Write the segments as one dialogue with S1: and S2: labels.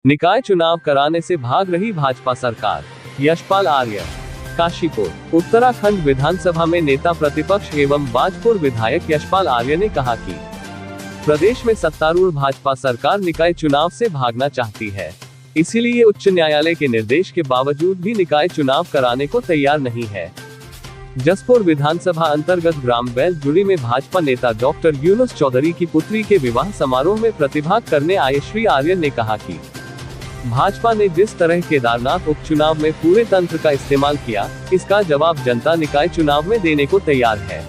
S1: निकाय चुनाव कराने से भाग रही भाजपा सरकार। यशपाल आर्य, काशीपुर। उत्तराखंड विधानसभा में नेता प्रतिपक्ष एवं बाजपुर विधायक यशपाल आर्य ने कहा कि प्रदेश में सत्तारूढ़ भाजपा सरकार निकाय चुनाव से भागना चाहती है, इसीलिए उच्च न्यायालय के निर्देश के बावजूद भी निकाय चुनाव कराने को तैयार नहीं है। जसपुर विधानसभा अंतर्गत ग्राम बैलजुड़ी में भाजपा नेता डॉक्टर यूनुस चौधरी की पुत्री के विवाह समारोह में प्रतिभाग करने आए श्री आर्य ने कहा कि भाजपा ने जिस तरह केदारनाथ उपचुनाव में पूरे तंत्र का इस्तेमाल किया, इसका जवाब जनता निकाय चुनाव में देने को तैयार है।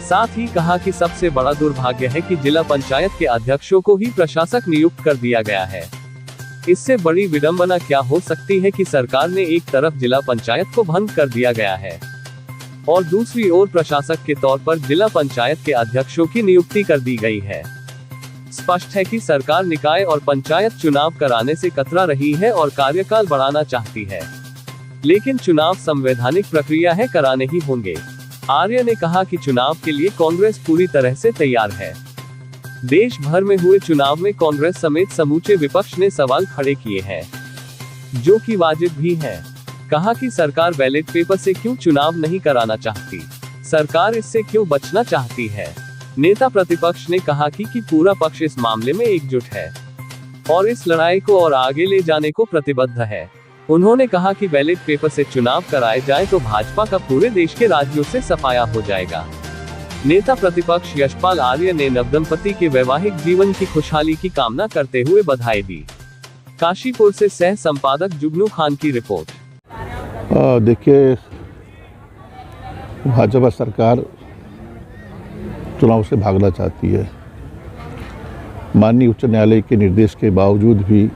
S1: साथ ही कहा कि सबसे बड़ा दुर्भाग्य है कि जिला पंचायत के अध्यक्षों को ही प्रशासक नियुक्त कर दिया गया है। इससे बड़ी विडंबना क्या हो सकती है कि सरकार ने एक तरफ जिला पंचायत को भंग कर दिया गया है और दूसरी ओर प्रशासक के तौर पर जिला पंचायत के अध्यक्षों की नियुक्ति कर दी गई है। स्पष्ट है कि सरकार निकाय और पंचायत चुनाव कराने से कतरा रही है और कार्यकाल बढ़ाना चाहती है, लेकिन चुनाव संवैधानिक प्रक्रिया है, कराने ही होंगे। आर्य ने कहा कि चुनाव के लिए कांग्रेस पूरी तरह से तैयार है। देश भर में हुए चुनाव में कांग्रेस समेत समूचे विपक्ष ने सवाल खड़े किए हैं, जो कि वाजिब भी है। कहा कि सरकार बैलेट पेपर से क्यों चुनाव नहीं कराना चाहती, सरकार इससे क्यों बचना चाहती है। नेता प्रतिपक्ष ने कहा कि पूरा पक्ष इस मामले में एकजुट है और इस लड़ाई को और आगे ले जाने को प्रतिबद्ध है। उन्होंने कहा कि बैलेट पेपर से चुनाव कराए जाए तो भाजपा का पूरे देश के राज्यों से सफाया हो जाएगा। नेता प्रतिपक्ष यशपाल आर्य ने नवदंपति के वैवाहिक जीवन की खुशहाली की कामना करते हुए बधाई दी। काशीपुर से सह संपादक जुगनू खान की रिपोर्ट।
S2: देखिए, भाजपा सरकार चुनाव से भागना चाहती है। माननीय उच्च न्यायालय के निर्देश के बावजूद भी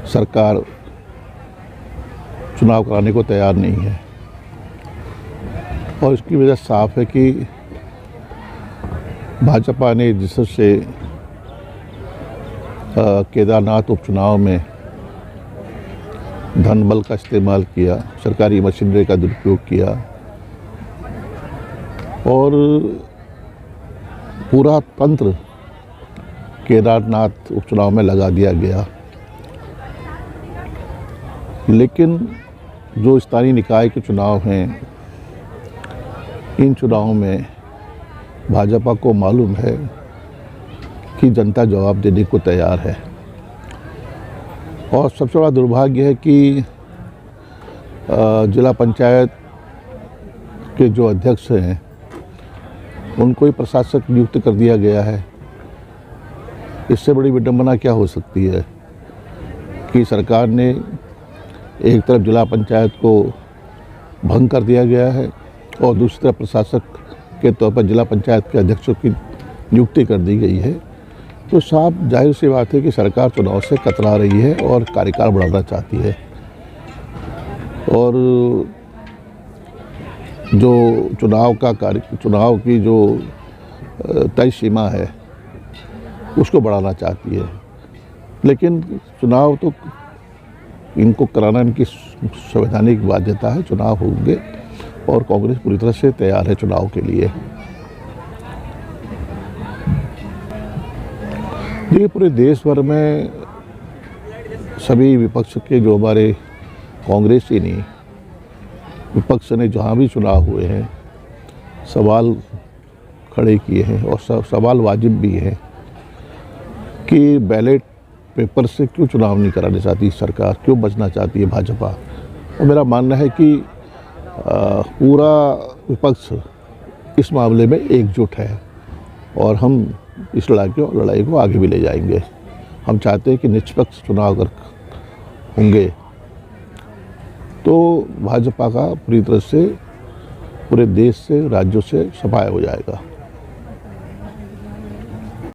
S2: सरकार चुनाव कराने को तैयार नहीं है और इसकी वजह साफ है कि भाजपा ने जिससे केदारनाथ उपचुनाव में धन बल का इस्तेमाल किया, सरकारी मशीनरी का दुरुपयोग किया और पूरा तंत्र केदारनाथ उपचुनाव में लगा दिया गया। लेकिन जो स्थानीय निकाय के चुनाव हैं, इन चुनावों में भाजपा को मालूम है कि जनता जवाब देने को तैयार है और सबसे बड़ा दुर्भाग्य है कि जिला पंचायत के जो अध्यक्ष हैं उनको ही प्रशासक नियुक्त कर दिया गया है। इससे बड़ी विडंबना क्या हो सकती है कि सरकार ने एक तरफ जिला पंचायत को भंग कर दिया गया है और दूसरी तरफ प्रशासक के तौर पर जिला पंचायत के अध्यक्षों की नियुक्ति कर दी गई है। तो साफ जाहिर सी बात है कि सरकार चुनाव से कतरा रही है और कार्यकाल बढ़ाना चाहती है और जो चुनाव की जो तय सीमा है उसको बढ़ाना चाहती है। लेकिन चुनाव तो इनको कराना इनकी संवैधानिक बाध्यता है, चुनाव होंगे और कांग्रेस पूरी तरह से तैयार है चुनाव के लिए। ये पूरे देश भर में सभी विपक्ष के जो हमारे कांग्रेस ही नहीं, विपक्ष ने जहाँ भी चुनाव हुए हैं सवाल खड़े किए हैं और सवाल वाजिब भी है कि बैलेट पेपर से क्यों चुनाव नहीं कराना चाहती सरकार, क्यों बचना चाहती है भाजपा। और मेरा मानना है कि पूरा विपक्ष इस मामले में एकजुट है और हम इस लड़ाई को आगे भी ले जाएंगे। हम चाहते हैं कि निष्पक्ष चुनाव अगर होंगे तो भाजपा का पूरी तरह से पूरे देश से, राज्यों से सफाया हो जाएगा।